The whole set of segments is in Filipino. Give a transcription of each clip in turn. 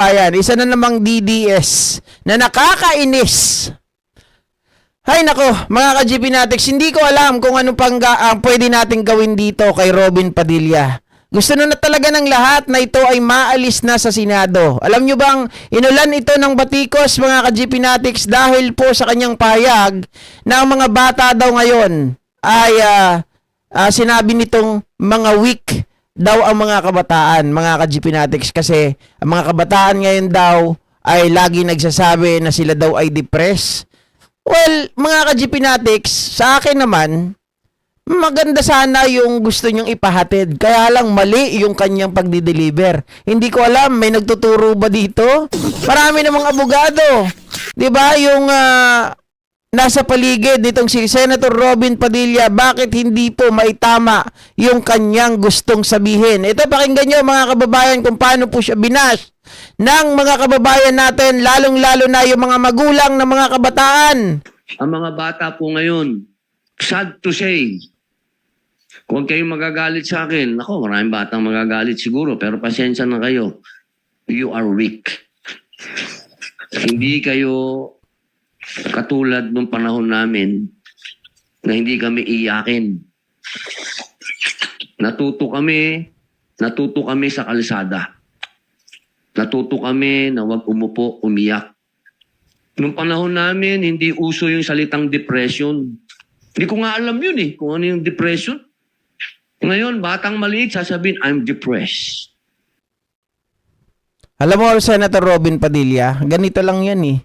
Ayan, isa na namang DDS na nakakainis. Hay nako, mga ka-GP Natics, hindi ko alam kung ano pang pwede nating gawin dito kay Robin Padilla. Gusto na talaga ng lahat na ito ay maalis na sa Senado. Alam nyo bang inulan ito ng batikos, mga ka-GP Natics, dahil po sa kanyang pahayag na ang mga bata daw ngayon ay sinabi nitong mga weak daw ang mga kabataan, mga ka-GP Natics, kasi ang mga kabataan ngayon daw ay lagi nagsasabi na sila daw ay depressed. Well, mga ka-GP Natics, sa akin naman, maganda sana yung gusto niyong ipahatid. Kaya lang mali yung kanyang pagdi-deliver. Hindi ko alam, may nagtuturo ba dito? Marami namang abogado. 'Di ba? Yung nasa paligid nitong si Senator Robin Padilla, bakit hindi po maitama yung kanyang gustong sabihin? Ito, pakinggan niyo mga kababayan kung paano po siya binash ng mga kababayan natin, lalong-lalo na yung mga magulang ng mga kabataan. Ang mga bata po ngayon, sad to say, kung kayong magagalit sa akin, ako, maraming batang magagalit siguro, pero pasensya na kayo. You are weak. Hindi kayo katulad nung panahon namin na hindi kami iyakin. Natuto kami sa kalsada. Natuto kami na wag umupo, umiyak. Nung panahon namin, hindi uso yung salitang depression. Hindi ko nga alam yun kung ano yung depression. Ngayon, batang maliit, sasabihin, I'm depressed. Alam mo, Senator Robin Padilla, ganito lang yan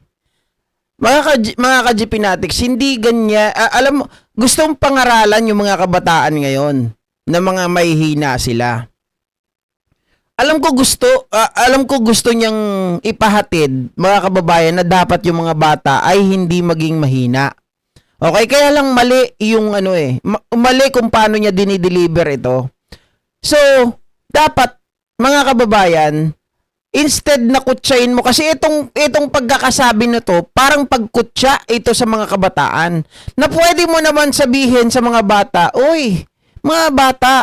Mga ka-GP Natics, hindi ganyan. Alam mo, gustong pangaralan yung mga kabataan ngayon na mga mahihina sila. Alam ko gusto niyang ipahatid, mga kababayan, na dapat yung mga bata ay hindi maging mahina. Okay, kaya lang mali yung mali kung paano niya dinideliver ito. So, dapat, mga kababayan, instead na kutsain mo, kasi itong pagkakasabi na to, parang pagkutsa ito sa mga kabataan, na pwede mo naman sabihin sa mga bata, uy, mga bata,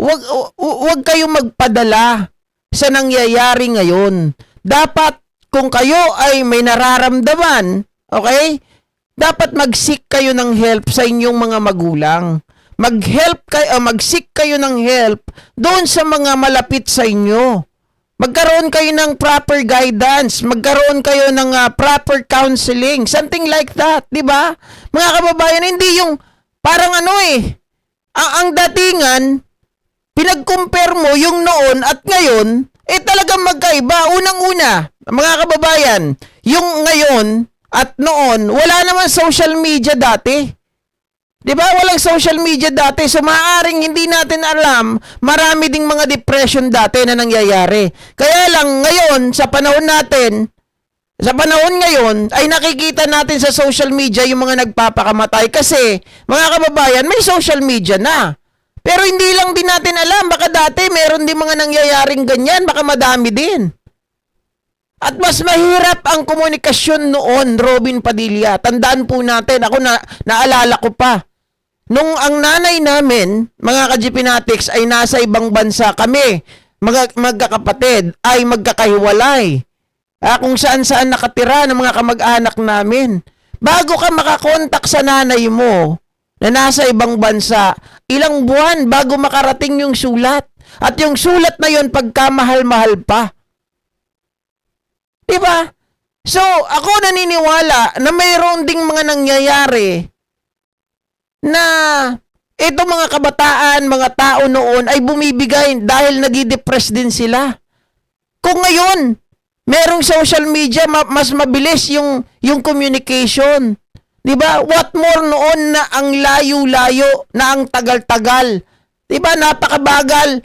wag kayong magpadala sa nangyayari ngayon. Dapat, kung kayo ay may nararamdaman, okay, dapat mag-seek kayo ng help sa inyong mga magulang. Mag-seek kayo ng help doon sa mga malapit sa inyo. Magkaroon kayo ng proper guidance, magkaroon kayo ng proper counseling, something like that, 'di ba? Mga kababayan, hindi yung parang ang datingan, pinag-compare mo yung noon at ngayon, talagang magkaiba. Unang-una, mga kababayan, yung ngayon at noon, wala naman social media dati. 'Di ba? Walang social media dati. So maaaring hindi natin alam, marami ding mga depression dati na nangyayari. Kaya lang ngayon sa panahon ngayon ay nakikita natin sa social media yung mga nagpapakamatay kasi mga kababayan, may social media na. Pero hindi lang din natin alam, baka dati meron din mga nangyayaring ganyan, baka madami din. At mas mahirap ang komunikasyon noon, Robin Padilla. Tandaan po natin, ako naalala ko pa. Nung ang nanay namin, mga ka-GP Natics, ay nasa ibang bansa, kami, magkakapatid, ay magkakahiwalay. Kung saan-saan nakatira ng mga kamag-anak namin. Bago ka makakontak sa nanay mo na nasa ibang bansa, ilang buwan bago makarating yung sulat. At yung sulat na yun, pagkamahal-mahal pa. Diba? So, ako naniniwala na mayroon ding mga nangyayari na itong mga kabataan, mga tao noon ay bumibigay dahil nadidepress din sila. Kung ngayon, merong social media, mas mabilis yung communication. Diba? What more noon na ang layo-layo, na ang tagal-tagal. Diba? Napakabagal.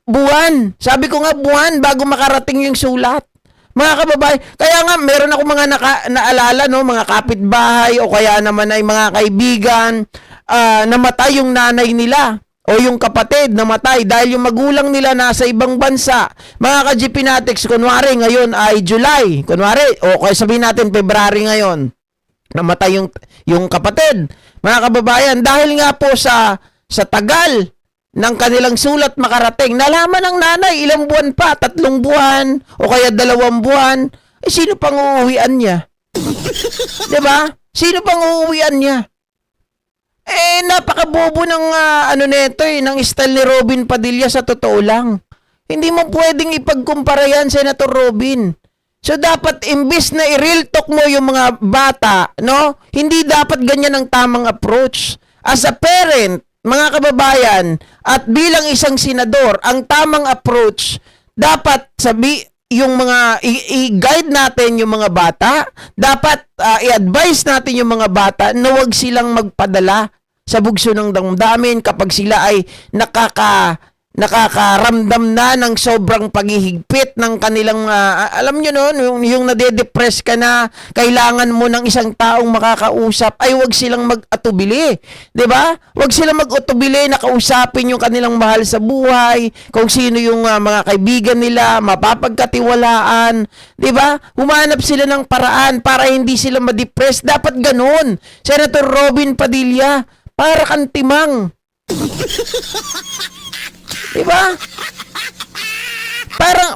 Buwan. Sabi ko nga, buwan bago makarating yung sulat. Mga kababayan, kaya nga meron ako mga naalala, mga kapitbahay o kaya naman ay mga kaibigan, namatay yung nanay nila o yung kapatid namatay dahil yung magulang nila nasa ibang bansa. Mga ka-GP Natics, kunwari ngayon ay July, kunwari, o kaya sabihin natin February ngayon, namatay yung kapatid. Mga kababayan, dahil nga po sa tagal ng kanilang sulat makarating. Nalaman ng nanay, ilang buwan pa, 3 buwan, o kaya 2 buwan, sino pang uuwian niya? Diba? Sino pang uuwian niya? Napakabobo ng neto ng style ni Robin Padilla sa totoo lang. Hindi mo pwedeng ipagkumpara yan, Senator Robin. So dapat imbis na i-real talk mo yung mga bata, no? Hindi dapat ganyan ang tamang approach. As a parent, mga kababayan, at bilang isang senador, ang tamang approach dapat yung mga i-guide natin yung mga bata, dapat i-advise natin yung mga bata na huwag silang magpadala sa bugso ng damdamin kapag sila ay nakakaramdam na ng sobrang paghihigpit ng kanilang alam nyo noon, yung nade-depress ka na, kailangan mo ng isang taong makakausap, ay wag silang mag-atubili, 'di ba? Wag silang mag-atubili na kausapin yung kanilang mahal sa buhay, kung sino yung mga kaibigan nila, mapapagkatiwalaan, 'di ba? Humanap sila ng paraan para hindi sila ma-depress. Dapat ganoon. Senator Robin Padilla, para kang timang. Diba?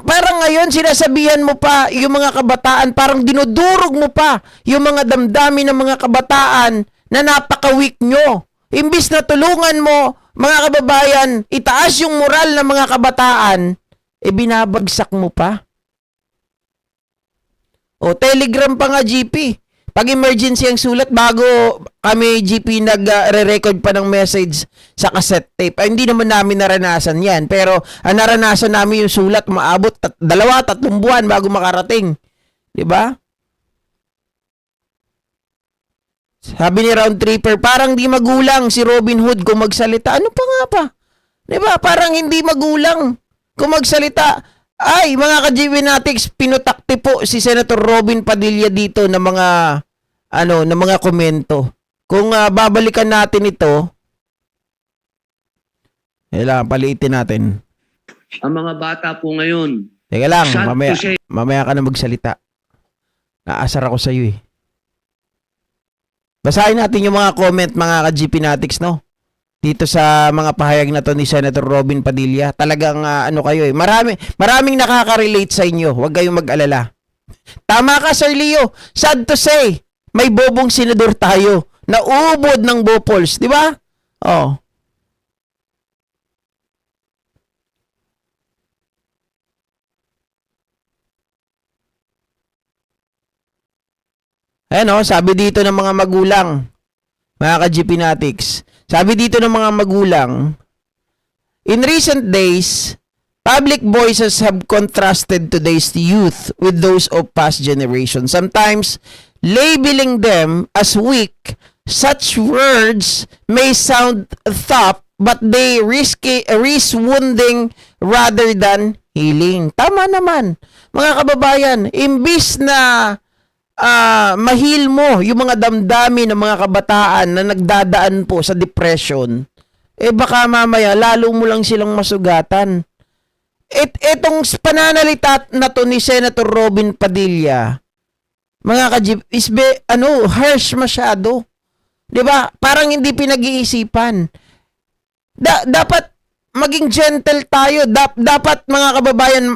Parang ngayon sinasabihan mo pa yung mga kabataan, parang dinudurog mo pa yung mga damdamin ng mga kabataan na napaka-weak nyo. Imbis na tulungan mo, mga kababayan, itaas yung moral ng mga kabataan, binabagsak mo pa. O, Telegram pa nga, GP. Pag emergency ang sulat, bago kami, GP, nagre-record pa ng message sa cassette tape. Hindi naman namin naranasan yan. Pero naranasan namin yung sulat, maabot 2-3 buwan bago makarating. Diba? Sabi ni Round Tripper, parang di magulang si Robin Hood kung magsalita. Ano pa nga pa? Diba? Parang hindi magulang kung magsalita. Ay, mga ka-GBnatics, pinutakti po si Senator Robin Padilla dito ng mga komento. Kung babalikan natin ito, kailangan paliitin natin. Ang mga bata po ngayon, Teka lang, sad to say, mamaya ka na magsalita. Naasar ako sa iyo eh. Basahin natin yung mga comment, mga ka-GPnatics, no? Dito sa mga pahayag na to ni Senator Robin Padilla. Talagang kayo eh. Maraming nakaka-relate sa inyo. Huwag kayong mag-alala. Tama ka, Sir Leo. Sad to say, may bobong senador tayo na ubod ng bopols, di ba? Oh. Ayan sabi dito ng mga magulang, mga ka-GPnatics, sabi dito ng mga magulang, in recent days, public voices have contrasted today's youth with those of past generations. Sometimes, labeling them as weak, such words may sound tough, but they risk wounding rather than healing. Tama naman, mga kababayan, imbis na mahil mo yung mga damdamin ng mga kabataan na nagdadaan po sa depression, baka mamaya lalo mo lang silang masugatan. Etong pananalita na to ni Senator Robin Padilla, mga ka-Jeep, harsh masyado. 'Di ba? Parang hindi pinag-iisipan. Dapat maging gentle tayo. Dapat, mga kababayan,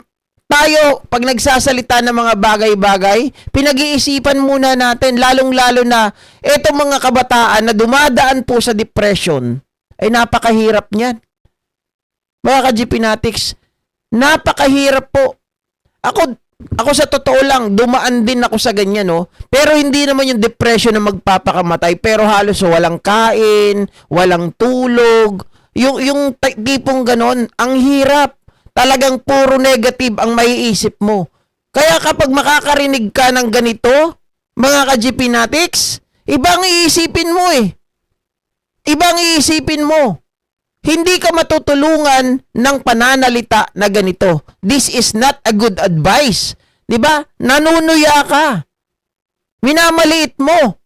tayo, pag nagsasalita ng mga bagay-bagay, pinag-iisipan muna natin, lalong-lalo na etong mga kabataan na dumadaan po sa depression, ay napakahirap niyan. Mga ka-GPnatics, napakahirap po. Ako sa totoo lang, dumaan din ako sa ganyan, no? Pero hindi naman yung depression na magpapakamatay, pero halos walang kain, walang tulog, yung tipong ganon, ang hirap. Talagang puro negative ang maiisip mo. Kaya kapag makakarinig ka ng ganito, mga ka-GPnatics, ibang iisipin mo eh. Ibang iisipin mo. Hindi ka matutulungan ng pananalita na ganito. This is not a good advice. 'Di ba? Nanunuya ka. Minamaliit mo.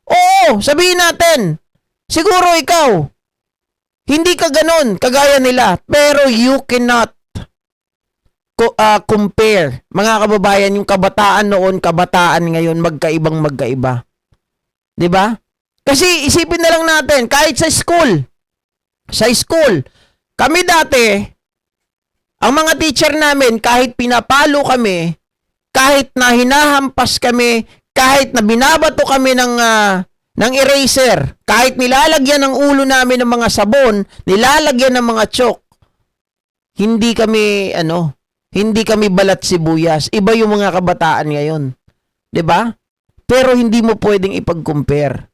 Oo, sabihin natin. Siguro ikaw, hindi ka ganon, kagaya nila. Pero you cannot compare, mga kababayan, yung kabataan noon, kabataan ngayon, magkaiba. 'Di ba? Kasi isipin na lang natin, kahit sa school, Kami dati, ang mga teacher namin, kahit pinapalo kami, kahit na hinahampas kami, kahit na binabato kami ng eraser, kahit nilalagyan ng ulo namin ng mga sabon, nilalagyan ng mga chalk, hindi kami balat sibuyas. Iba yung mga kabataan ngayon. 'Di ba? Pero hindi mo pwedeng ipag-compare.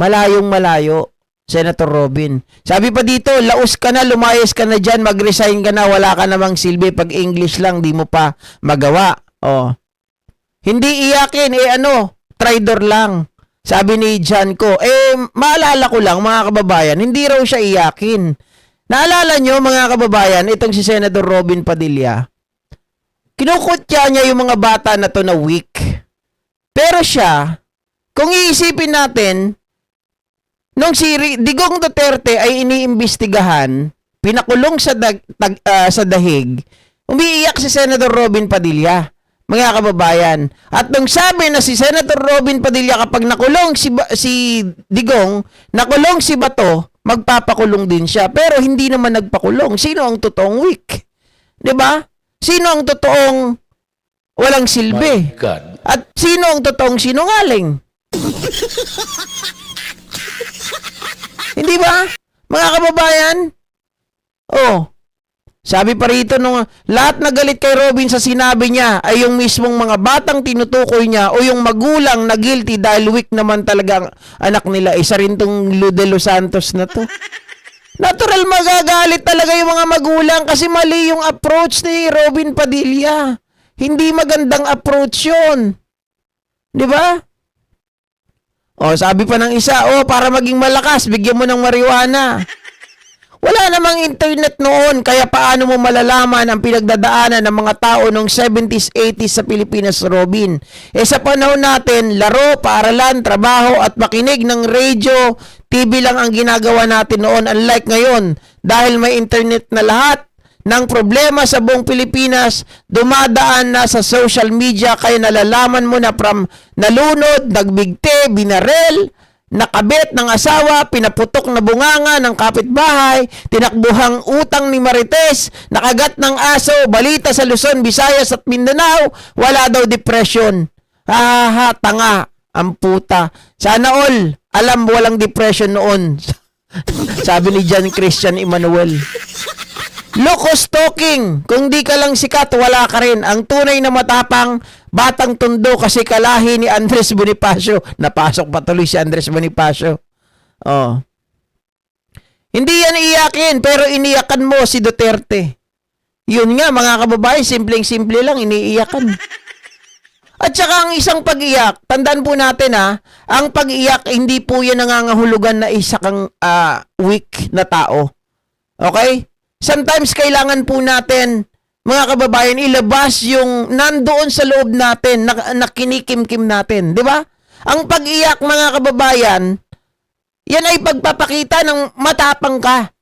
Malayong malayo, Senator Robin. Sabi pa dito, laos ka na, lumayas ka na dyan, mag-resign ka na, wala ka namang silbi. Pag English lang, di mo pa magawa. Oh. Hindi iyakin, traidor lang. Sabi ni Jan ko, maalala ko lang, mga kababayan, hindi raw siya iyakin. Naalala nyo, mga kababayan, itong si Senator Robin Padilla, kinukutya niya yung mga bata na to na weak. Pero siya, kung iisipin natin, nung si Digong Duterte ay iniimbestigahan, pinakulong sa dahig, umiiyak si Senator Robin Padilla, mga kababayan. At nung sabi na si Senator Robin Padilla kapag nakulong si Digong, nakulong si Bato, magpapakulong din siya. Pero hindi naman nagpakulong. Sino ang totoong weak? 'Di ba? Sino ang totoong walang silbi? My God. At sino ang totoong sinungaling? Hindi ba? Mga kababayan? Oh. Sabi pa rito nung lahat na galit kay Robin sa sinabi niya ay yung mismong mga batang tinutukoy niya o yung magulang na guilty dahil weak naman talaga ang anak nila. Isa rin tong Lude Los Santos na to. Natural magagalit talaga yung mga magulang kasi mali yung approach ni Robin Padilla. Hindi magandang approach yun. Di ba? O, sabi pa ng isa, para maging malakas, bigyan mo ng marijuana. Wala namang internet noon, kaya paano mo malalaman ang pinagdadaanan ng mga tao noong 70s, 80s sa Pilipinas, Robin? Sa panahon natin, laro, paaralan, trabaho at makinig ng radio, TV lang ang ginagawa natin noon, unlike ngayon. Dahil may internet na lahat ng problema sa buong Pilipinas, dumadaan na sa social media, kaya nalalaman mo na from nalunod, nagbigte, binarel, nakabit ng asawa, pinaputok na bunganga ng kapitbahay, tinakbuhang utang ni Marites, nakagat ng aso, balita sa Luzon, Visayas at Mindanao, wala daw depression. Tanga, ang puta. Sana all, alam walang depression noon. Sabi ni John Christian Emmanuel. Locos talking. Kung di ka lang sikat, wala ka rin. Ang tunay na matapang, batang tundo kasi kalahi ni Andres Bonifacio. Napasok patuloy si Andres Bonifacio. Oh. Hindi yan iyakin, pero iniyakan mo si Duterte. Yun nga, mga kababayan, simpleng-simple lang, iniiyakan. At saka ang isang pag-iyak, tandaan po natin ang pag-iyak, hindi po yan nangangahulugan na isa kang weak na tao. Okay? Sometimes kailangan po natin, mga kababayan, ilabas yung nandoon sa loob natin, na kinikim-kim natin. Di ba? Ang pag-iyak, mga kababayan, yan ay pagpapakita ng matapang ka.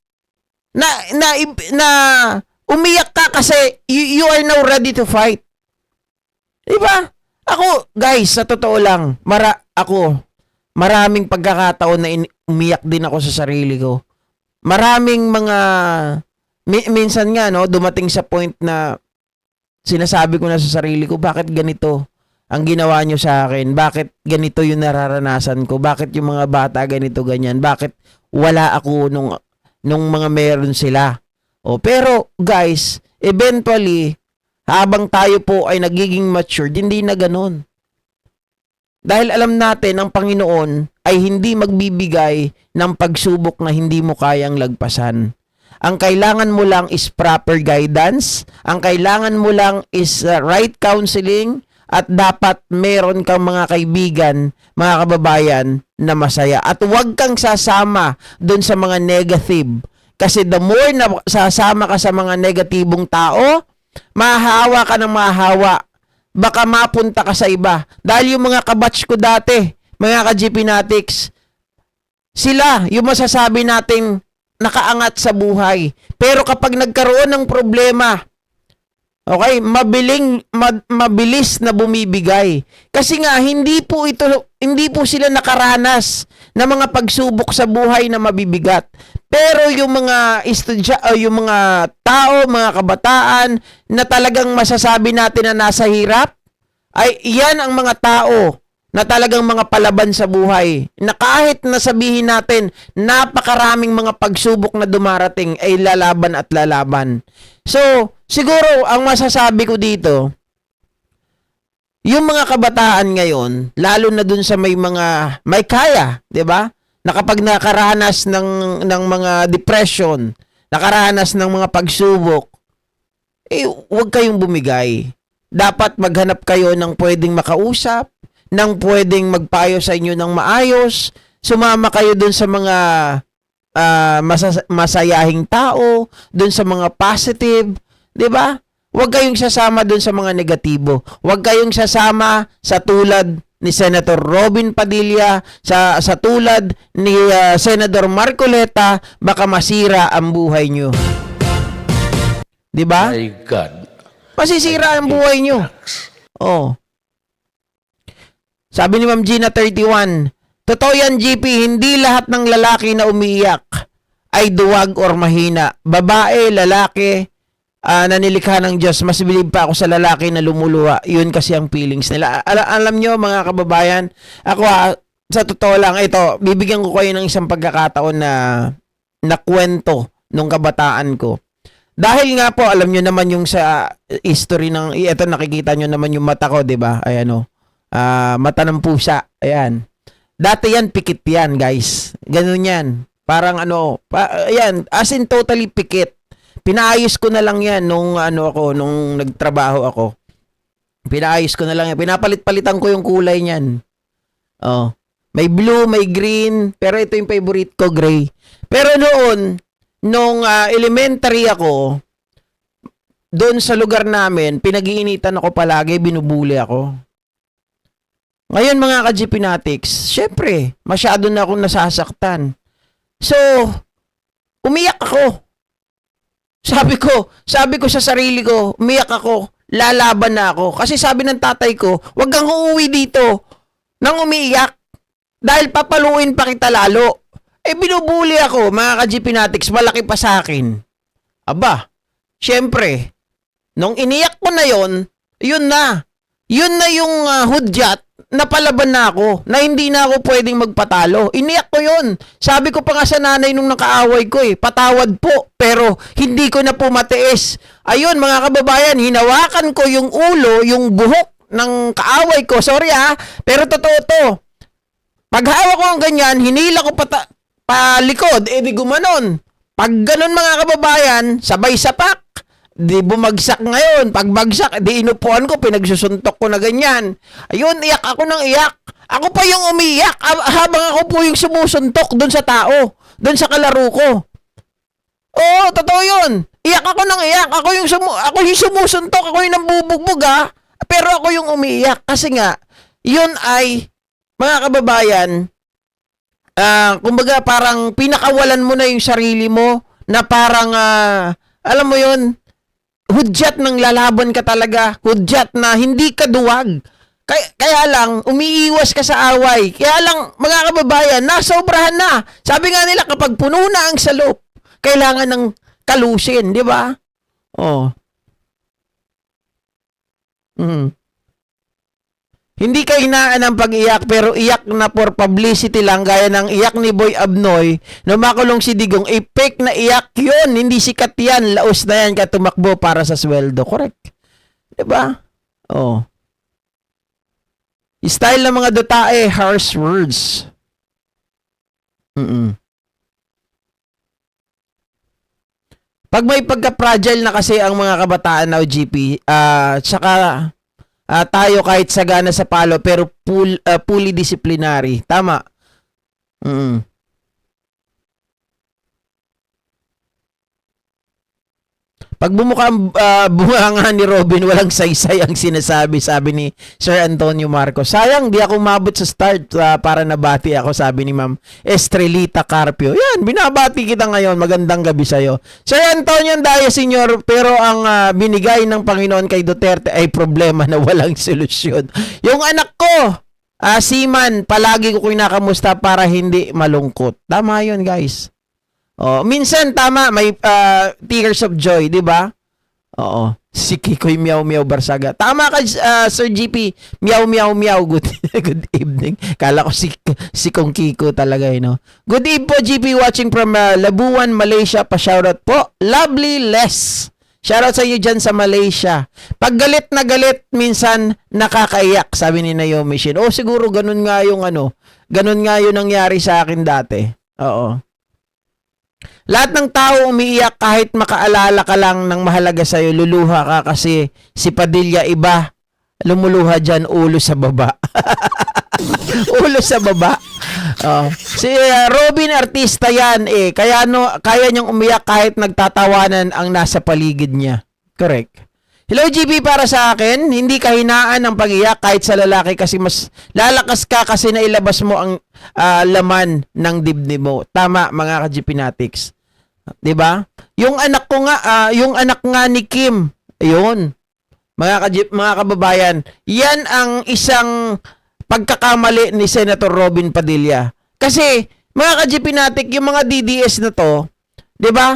Na umiyak ka kasi you are now ready to fight. Di ba? Ako, guys, sa totoo lang, maraming pagkakataon na umiyak din ako sa sarili ko. Maraming mga minsan nga dumating sa point na sinasabi ko na sa sarili ko, bakit ganito ang ginawa nyo sa akin? Bakit ganito yung nararanasan ko? Bakit yung mga bata ganito ganyan? Bakit wala ako nung mga meron sila? Pero guys, eventually habang tayo po ay nagiging matured, hindi na ganun. Dahil alam natin ang Panginoon ay hindi magbibigay ng pagsubok na hindi mo kayang lagpasan. Ang kailangan mo lang is proper guidance. Ang kailangan mo lang is right counseling. At dapat meron kang mga kaibigan, mga kababayan na masaya. At huwag kang sasama dun sa mga negative. Kasi the more na sasama ka sa mga negatibong tao, mahahawa ka ng mahahawa. Baka mapunta ka sa iba. Dahil yung mga kabatch ko dati, mga ka-GPnatics, sila yung masasabi nating nakaangat sa buhay. Pero kapag nagkaroon ng problema, Okay, mabilis na bumibigay. Kasi nga hindi po sila nakaranas ng mga pagsubok sa buhay na mabibigat. Pero yung mga yung mga tao, mga kabataan na talagang masasabi natin na nasa hirap, ay iyan ang mga tao na talagang mga palaban sa buhay. Na kahit nasabihin natin napakaraming mga pagsubok na dumarating ay lalaban at lalaban. So, siguro ang masasabi ko dito, yung mga kabataan ngayon, lalo na dun sa may kaya, 'di ba? Na kapag nakaranas ng mga depression, nakaranas ng mga pagsubok, huwag kayong bumigay. Dapat maghanap kayo ng pwedeng makausap, ng pwedeng magpayo sa inyo ng maayos, sumama kayo dun sa mga masayahing tao, dun sa mga positive, 'di ba? Huwag kayong sasama dun sa mga negatibo. Huwag kayong sasama sa tulad ni Senator Robin Padilla, sa tulad ni Senador Marcoleta, baka masira ang buhay nyo. 'Di ba? My God. Masisira ang buhay nyo. Oh. Sabi ni Ma'am Gina 31, totoo yan, GP, hindi lahat ng lalaki na umiiyak ay duwag or mahina. Babae, lalaki, na nilikha ng Diyos, mas bilib pa ako sa lalaki na lumuluwa. Yun kasi ang feelings nila. Alam nyo, mga kababayan, ako sa totoo lang, ito, bibigyan ko kayo ng isang pagkakataon na kwento nung kabataan ko. Dahil nga po, alam nyo naman yung sa history ng, ito nakikita nyo naman yung mata ko, di ba? Ayan o. Mata ng pusa. Ayan. Dati yan, pikit yan, guys. Ganun yan. Parang ayan, as in totally pikit. Pinaayos ko na lang yan nung nung nagtrabaho ako. Pinaayos ko na lang yan. Pinapalit-palitan ko yung kulay niyan. Oh. May blue, may green, pero ito yung favorite ko, gray. Pero noon, nung elementary ako, doon sa lugar namin, pinag-iinitan ako palagi, binubuli ako. Ngayon mga ka-GPnatics, syempre, masyado na akong nasasaktan. So, umiyak ako. Sabi ko sa sarili ko, umiyak ako, lalaban na ako. Kasi sabi ng tatay ko, wag kang uuwi dito nang umiiyak. Dahil papaluin pa kita lalo. Binubuli ako, mga ka-GPnatics, malaki pa sa akin. Aba, syempre, nung iniyak ko na yun na. Yun na yung hudyat, napalaban na ako, na hindi na ako pwedeng magpatalo. Iniyak ko yun. Sabi ko pa nga sa nanay nung nakaaway ko patawad po, pero hindi ko na po matiis. Ayun mga kababayan, hinawakan ko yung ulo, yung buhok ng kaaway ko. Sorry pero totoo to. Paghawak ko ang ganyan, hinila ko palikod, di gumanon. Pag ganon mga kababayan, sabay sapak. Di bumagsak ngayon. Pag bagsak, di inupuan ko, pinagsusuntok ko na ganyan. Ayun, iyak ako ng iyak. Ako pa yung umiyak habang ako po yung sumusuntok doon sa tao. Doon sa kalaro ko. Oo, totoo yun. Iyak ako ng iyak. Ako yung sumusuntok. Ako yung nambubugbog Pero ako yung umiiyak. Kasi nga, yun ay, mga kababayan, kumbaga parang pinakawalan mo na yung sarili mo na parang, alam mo yun, hudyat ng lalaban ka talaga. Hudyat na hindi ka duwag. Kaya lang, umiiwas ka sa away. Kaya lang, mga kababayan, nasobrahan na. Sabi nga nila, kapag puno na ang salop, kailangan ng kalusin, di ba? Oh. Hindi ka hinaan ng pag-iyak, pero iyak na for publicity lang, gaya ng iyak ni Boy Abnoy, na makulong si Digong, fake na iyak yun, hindi sikat yan, laos na yan ka tumakbo para sa sweldo. Correct. Diba? Oh. Style ng mga dutae, harsh words. Pag may pagka-fragile na kasi ang mga kabataan na OGP, tsaka tayo kahit sagana sa palo pero fully disciplinary. Tama. Pag bumukhang bunganga ni Robin, walang saysay ang sinasabi, sabi ni Sir Antonio Marcos. Sayang, di ako mabot sa start para nabati ako, sabi ni Ma'am Estrelita Carpio. Yan, binabati kita ngayon. Magandang gabi sa'yo. Sir Antonio Daya Sr., pero ang binigay ng Panginoon kay Duterte ay problema na walang solusyon. Yung anak ko, Siman, palagi ko kinakamusta para hindi malungkot. Tama yun, guys. Oh, minsan tama may tears of joy, 'di ba? Oo. Si Kikoy Meow Meow Barsaga. Tama ka Sir GP. Meow Meow Meow. Good good evening. Kala ko si Kong Kiko talaga, no. Good evening po GP watching from Labuan, Malaysia. Pa-shoutout po. Lovely Les. Shoutout sa iyo dyan sa Malaysia. Pag galit na galit, minsan nakakaiyak, sabi ni Naomi Shin. Oh, siguro ganun nga yung ganun nga yung nangyari sa akin dati. Oo. Lahat ng tao umiiyak kahit makaalala ka lang ng mahalaga sa'yo, luluha ka kasi si Padilla iba, lumuluha dyan, ulo sa baba. Ulo sa baba. Si Robin artista yan kaya kaya niyang umiyak kahit nagtatawanan ang nasa paligid niya. Correct. Hello GB, para sa akin, hindi kahinaan ang pag-iyak kahit sa lalaki kasi mas lalakas ka kasi nailabas mo ang laman ng dibdib mo. Tama mga ka-GP Natics. 'Di ba? Yung anak ko nga, yung anak nga ni Kim, ayun. Mga kababayan, yan ang isang pagkakamali ni Senator Robin Padilla. Kasi mga ka-GP Natic, yung mga DDS na to, 'di ba?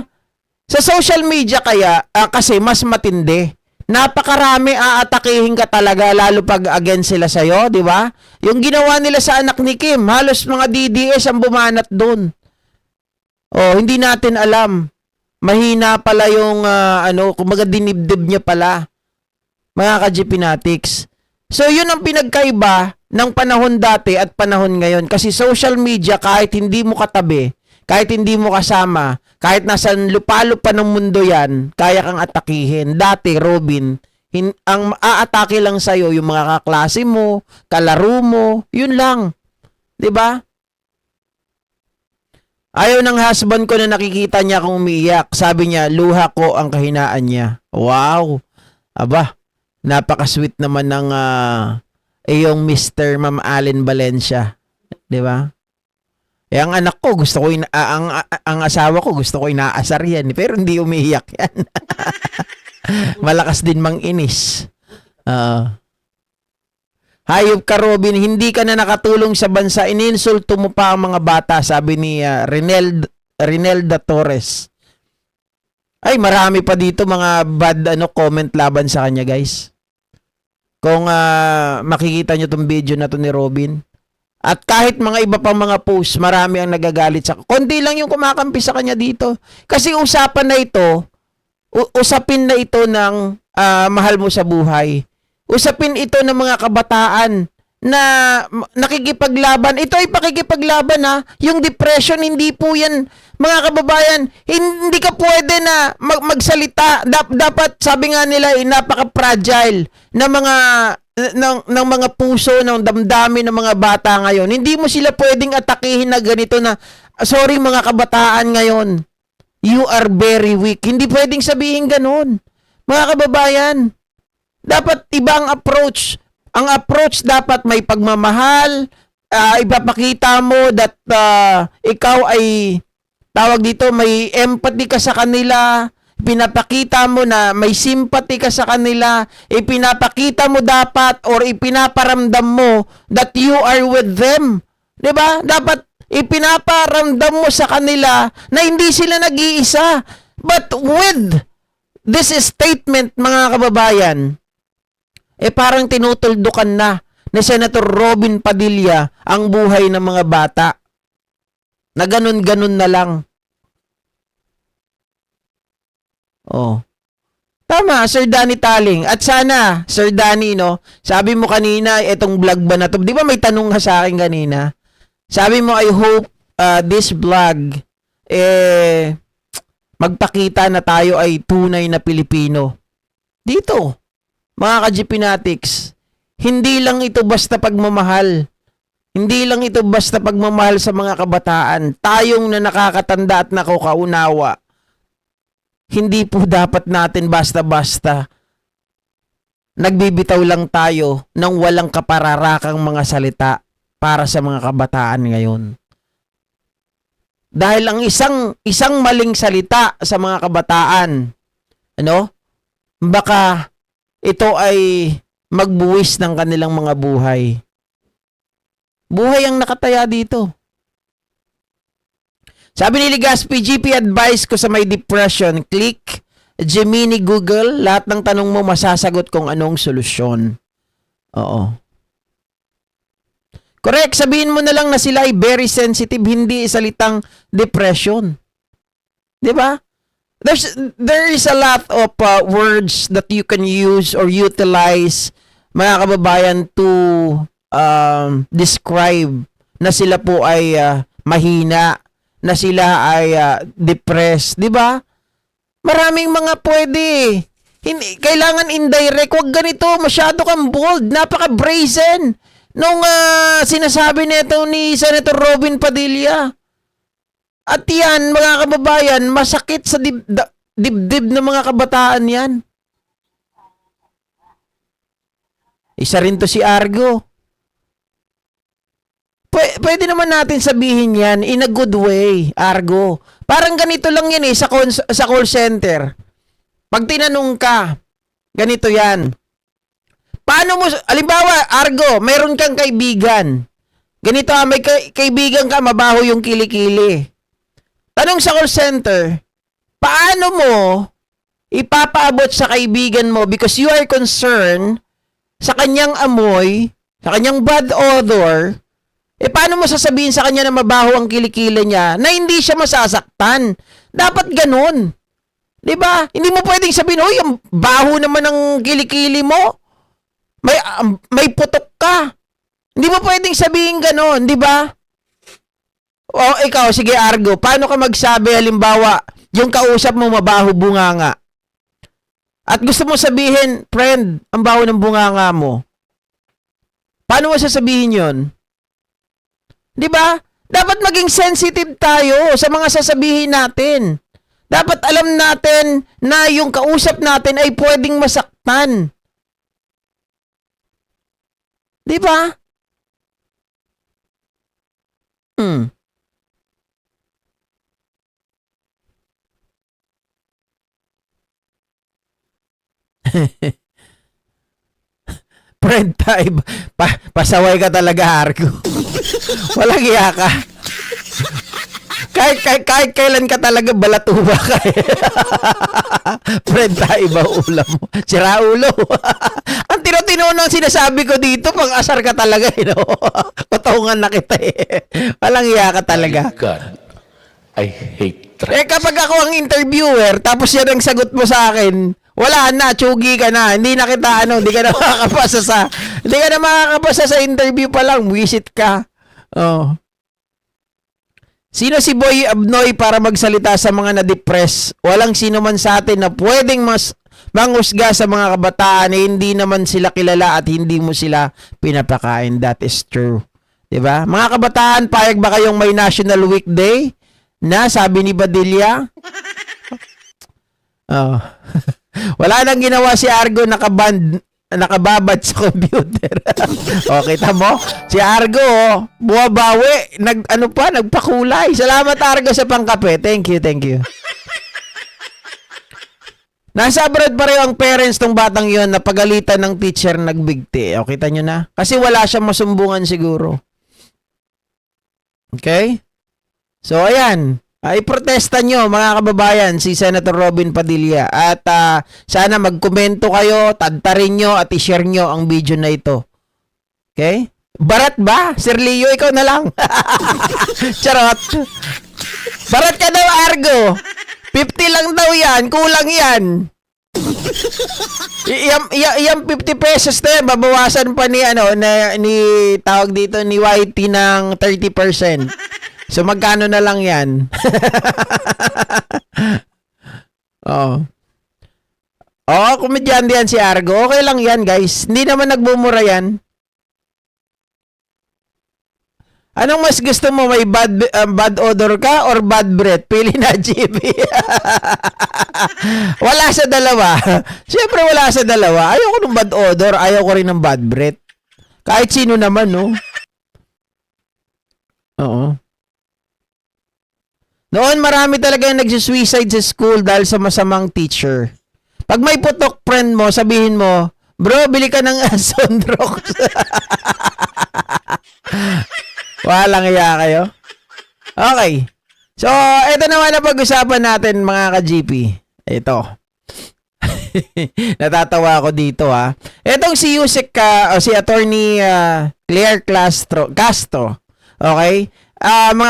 Sa social media kaya kasi mas matindi. Napakarami aatakihin ka talaga lalo pag against sila sa'yo, di ba? Yung ginawa nila sa anak ni Kim, halos mga DDS ang bumanat doon. Oh, hindi natin alam. Mahina pala yung kumbaga dinibdib niya pala. Mga ka-GP Natics. So yun ang pinagkaiba ng panahon dati at panahon ngayon. Kasi social media, kahit hindi mo katabi, kahit hindi mo kasama, kahit nasa lupalo pa ng mundo yan, kaya kang atakihin. Dati, Robin, ang aatake lang sa'yo yung mga kaklase mo, kalaro mo, yun lang. 'Di ba? Ayaw ng husband ko na nakikita niya akong umiiyak. Sabi niya, luha ko ang kahinaan niya. Wow! Aba, napaka-sweet naman ng iyong Mr. Ma'am Allen Valencia. 'Di ba? Ang anak ko, gusto ko ang asawa ko, gusto ko inaasar yan. Pero hindi umiiyak yan. Malakas din manginis. Hayop ka, Robin, hindi ka na nakatulong sa bansa. Ininsulto mo pa ang mga bata, sabi ni Rinelda Torres. Ay, marami pa dito mga bad comment laban sa kanya, guys. Kung makikita nyo tong video na to ni Robin. At kahit mga iba pang mga posts, marami ang nagagalit sa konti lang yung kumakampi sa kanya dito. Kasi usapan na ito, usapin na ito ng mahal mo sa buhay. Usapin ito ng mga kabataan na nakikipaglaban. Ito ay pakikipaglaban ha. Yung depression, hindi po yan, mga kababayan, hindi ka pwede na magsalita. Dapat, sabi nga nila, napaka-fragile na ng mga puso, ng damdamin ng mga bata ngayon. Hindi mo sila pwedeng atakihin na ganito na, sorry mga kabataan ngayon, you are very weak. Hindi pwedeng sabihin ganun. Mga kababayan, dapat ibang approach. Ang approach dapat may pagmamahal, ipapakita mo that ikaw ay, tawag dito, may empathy ka sa kanila, pinapakita mo na may sympathy ka sa kanila, ipinapakita mo dapat or ipinaparamdam mo that you are with them. 'Di ba? Dapat ipinaparamdam mo sa kanila na hindi sila nag-iisa. But with this statement, mga kababayan, parang tinutuldukan na ni Senator Robin Padilla ang buhay ng mga bata. Na ganun-ganun na lang. Oh. Tama, Sir Danny Taling. At sana, Sir Danny, no, sabi mo kanina, itong vlog ba na to, di ba may tanong ka sa akin kanina? Sabi mo, I hope this vlog, magpakita na tayo ay tunay na Pilipino. Dito, mga ka-GP Natics, hindi lang ito basta pagmamahal. Hindi lang ito basta pagmamahal sa mga kabataan. Tayong na nakakatanda at nakakaunawa. hindi po dapat natin basta-basta nagbibitaw lang tayo ng walang kapararakang mga salita para sa mga kabataan ngayon. Dahil ang isang maling salita sa mga kabataan, baka ito ay magbuwis ng kanilang mga buhay. Buhay ang nakataya dito. Sabi ni Ligaspi, GP advice ko sa may depression, click Gemini Google, lahat ng tanong mo masasagot kung anong solusyon. Oo. Correct, sabihin mo na lang na sila ay very sensitive, hindi salitang depression. 'Di ba? There is a lot of words that you can use or utilize, mga kababayan, to describe na sila po ay mahina, na sila ay depressed, 'di ba? Maraming mga pwede. Hindi kailangan indirect, wag ganito, masyado kang bold, napaka-brazen. Nung sinasabi nito ni Senator Robin Padilla. At yan, mga kababayan, masakit sa dibdib ng mga kabataan yan. Isa rin to si Argo. Pwede naman natin sabihin yan in a good way, Argo. Parang ganito lang yan sa call center. Pag tinanong ka, ganito yan. Paano mo, alimbawa, Argo, mayroon kang kaibigan. Ganito may kaibigan ka, mabaho yung kilikili. Tanong sa call center, paano mo ipapaabot sa kaibigan mo because you are concerned sa kanyang amoy, sa kanyang bad odor, paano mo sasabihin sa kanya na mabaho ang kilikili niya na hindi siya masasaktan? Dapat ganun. 'Di ba? Hindi mo pwedeng sabihin, "Oy, ang baho naman ng kilikili mo. May putok ka." Hindi mo pwedeng sabihin ganun, 'di ba? O ikaw, sige Argo, paano ka magsabi halimbawa, yung kausap mo mabaho bunganga? At gusto mo sabihin, friend, ang baho ng bunganga mo. Paano mo sasabihin 'yon? 'Di ba? Dapat maging sensitive tayo sa mga sasabihin natin. Dapat alam natin na yung kausap natin ay pwedeng masaktan. 'Di ba? Friend type. Pasaway ka talaga, Argo. Walang iya ka. Kahit kailan ka talaga balatuba ka. Friend tayo ba ulam mo? Sira ulo. Ang tino-tino ang sinasabi ko dito, pang-asar ka talaga. Patungan na kita Walang iya ka talaga. God, I hate threats. Kapag ako ang interviewer, tapos yan ang sagot mo sa akin, wala na, tsugi ka na. Hindi na kita, hindi ka na makakapasa sa interview pa lang. Wisit ka. Oh. Sino si Boy Abnoy para magsalita sa mga na-depress? Walang sino man sa atin na pwedeng manghusga sa mga kabataan na hindi naman sila kilala at hindi mo sila pinapakain. That is true. 'Di ba? Mga kabataan, payag ba kayong may National Weekday? Na sabi ni Badilla? Oh. Wala nang ginawa si Argo, nakababad sa computer. O, kita mo? Si Argo, buwabawi. Nagpakulay. Salamat, Argo, sa pangkape. Thank you. Nasa abroad pa rin ang parents ng batang yon na pagalitan ng teacher nagbigti. O, kita nyo na? Kasi wala siyang masumbungan siguro. Okay? So, ayan. Iprotesta nyo, mga kababayan, si Senator Robin Padilla. At sana magkomento kayo, tadtarin nyo at i-share nyo ang video na ito. Okay? Barat ba? Sir Leo, ikaw na lang. Charot. Barat ka daw, Argo. 50 lang daw yan. Kulang yan. Yung 50 pesos na yan, babawasan pa ni tawag dito, ni YT ng 30%. So, magkano na lang yan? Oo. Komedyante yan si Argo. Okay lang yan, guys. Hindi naman nagbumura yan. Anong mas gusto mo? May bad odor ka or bad breath? Pili na, GB. Wala sa dalawa. Siyempre wala sa dalawa. Ayaw ko ng bad odor. Ayaw ko rin ng bad breath. Kahit sino naman, no? Oo. Noon marami talaga yung nagsisuicide sa school dahil sa masamang teacher. Pag may putok friend mo, sabihin mo, bro, bili ka ng Sondrox. Walang iya kayo. Okay. So, ito naman na pag-usapan natin mga ka-GP. Ito. Natatawa ako dito ha. Itong si Yusek si Attorney Claire Castro. Okay? Mga